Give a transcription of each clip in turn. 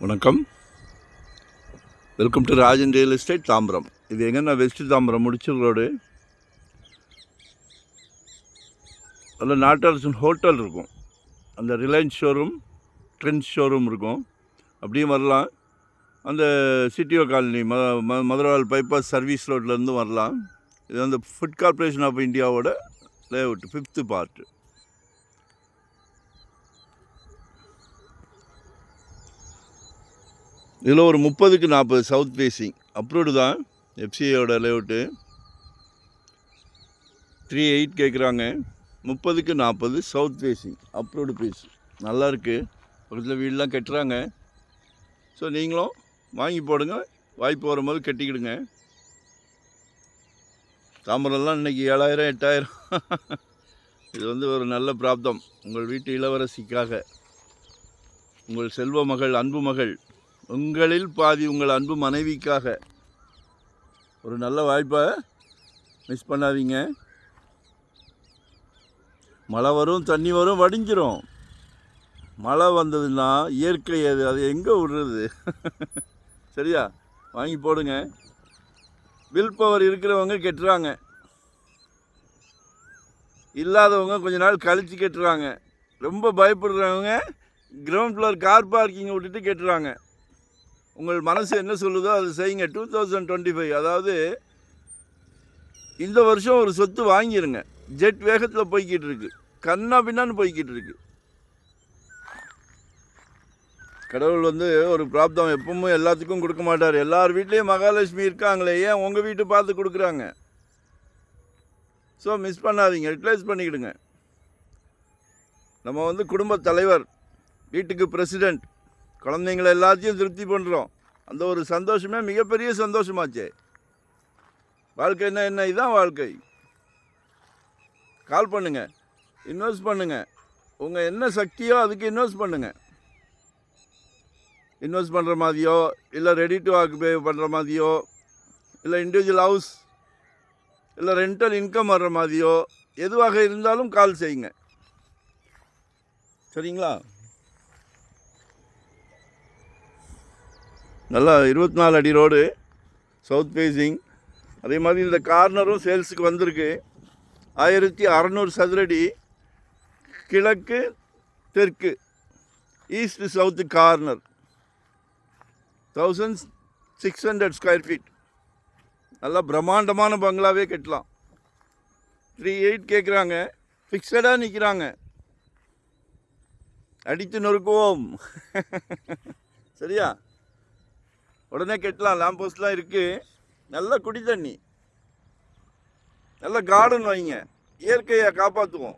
வணக்கம். Welcome to Rajan real estate Tambaram. இது எங்கன்னா வெஸ்ட் தாம்பரம் முடிச்சல் ரோடு. அதில் நாட்டரசன் ஹோட்டல் இருக்கும், அந்த ரிலையன்ஸ் ஷோரூம், ட்ரெண்ட்ஸ் ஷோரூம் இருக்கும். அப்படியும் வரலாம். அந்த சிட்டிஓ காலனி மதுரவால் பைபாஸ் சர்வீஸ் ரோட்லேருந்து வரலாம். இது வந்து ஃபுட் கார்ப்பரேஷன் ஆஃப் இந்தியாவோட லேஅவுட் 5th பார்ட்டு. இதில் ஒரு 30க்கு 40 சவுத் ஃபேஸிங் அப்ரூவ்டு தான். எஃப்சிஐயோட லேஅவுட்டு 3.8 கேட்குறாங்க. 30க்கு 40 சவுத் ஃபேஸிங் அப்ரூவ்டு பீஸ். நல்லாயிருக்கு. பக்கத்தில் வீடெலாம் கட்டுறாங்க. ஸோ நீங்களும் வாங்கி போடுங்க. வாய்ப்பு வரும்போது கட்டிக்கிடுங்க. தாம்பரம்லாம் இன்றைக்கி 7,000 8,000. இது வந்து ஒரு நல்ல பிராப்தம். உங்கள் வீட்டு இளவரசிக்காக, உங்கள் செல்வ மகள், அன்பு மகள், உங்களில் பாதி உங்கள் அன்பு மனைவிக்காக ஒரு நல்ல வாய்ப்பை மிஸ் பண்ணாதீங்க. மழை வரும், தண்ணி வரும், வடிஞ்சிரும். மழை வந்ததுன்னா இயற்கை அது எங்கே விடுறது? சரியா? வாங்கி போடுங்க. வில் பவர் இருக்கிறவங்க கெட்டுறாங்க, இல்லாதவங்க கொஞ்ச நாள் கழித்து கெட்டுறாங்க. ரொம்ப பயப்படுறவங்க கிரவுண்ட் ஃப்ளோர் கார் பார்க்கிங்கை விட்டுட்டு கெட்டுறாங்க. உங்கள் மனசு என்ன சொல்லுதோ அது செய்யுங்க. 2025, அதாவது இந்த வருஷம் ஒரு சொத்து வாங்கிடுங்க. ஜெட் வேகத்தில் போய்கிட்டு இருக்கு, கண்ணா பின்னான்னு போய்கிட்டு இருக்கு. கடவுள் வந்து ஒரு பிராப்தம் எப்பவும் எல்லாத்துக்கும் கொடுக்க மாட்டார். எல்லார் வீட்லேயும் மகாலட்சுமி இருக்காங்களே, ஏன் உங்கள் வீட்டு பார்த்து கொடுக்குறாங்க. ஸோ மிஸ் பண்ணாதீங்க, யூட்டிலைஸ் பண்ணிக்கிடுங்க. நம்ம வந்து குடும்ப தலைவர், வீட்டுக்கு பிரசிடெண்ட், குழந்தைங்களை எல்லாத்தையும் திருப்தி பண்ணுறோம். அந்த ஒரு சந்தோஷமே மிகப்பெரிய சந்தோஷமாச்சே. வாழ்க்கைன்னா என்ன? இதுதான் வாழ்க்கை. கால் பண்ணுங்கள், இன்வெஸ்ட் பண்ணுங்கள். உங்கள் என்ன சக்தியோ அதுக்கு இன்வெஸ்ட் பண்ணுங்கள். இன்வெஸ்ட் பண்ணுற மாதிரியோ, இல்லை ரெடி டு ஆக்குபை பண்ணுற மாதிரியோ, இல்லை இண்டிவிஜுவல் ஹவுஸ், இல்லை ரெண்டல் இன்கம் வர்ற மாதிரியோ, எதுவாக இருந்தாலும் கால் செய்யுங்க. சரிங்களா? நல்லா 24 அடி ரோடு, சவுத் ஃபேஸிங். அதே மாதிரி இந்த கார்னரும் சேல்ஸுக்கு வந்திருக்கு. 1600 சதுரடி, கிழக்கு தெற்கு, east south corner, 1600 square feet. நல்லா பிரம்மாண்டமான பங்களாவே கட்டலாம். 3.8 கேட்குறாங்க. ஃபிக்ஸடாக நிற்கிறாங்க. அடித்து நொறுக்குவோம். சரியா? உடனே கட்டலாம். லேம்ப் போஸ்ட்லாம் இருக்குது. நல்ல குடி தண்ணி, நல்ல கார்டன் வைங்க. இயற்கையை காப்பாற்றுவோம்.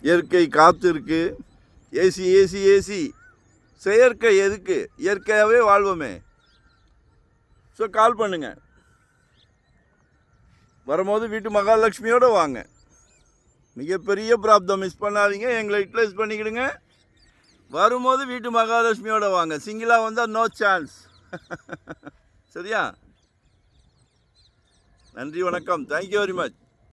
இயற்கை காற்று இருக்குது. AC AC AC. செயற்கை எதுக்கு? இயற்கையாகவே வாழ்வோமே. ஸோ கால் பண்ணுங்க. வரும்போது வீட்டு மகாலட்சுமியோடு வாங்க. மிகப்பெரிய பிராப்தம். மிஸ் பண்ணாதீங்க. எங்களை யூட்டிலைஸ் பண்ணிக்கிடுங்க. வரும்போது வீட்டு மகாலட்சுமியோட வாங்க. சிங்கிளாக வந்தால் நோ சான்ஸ். சரியா? நன்றி, வணக்கம். Thank you very much.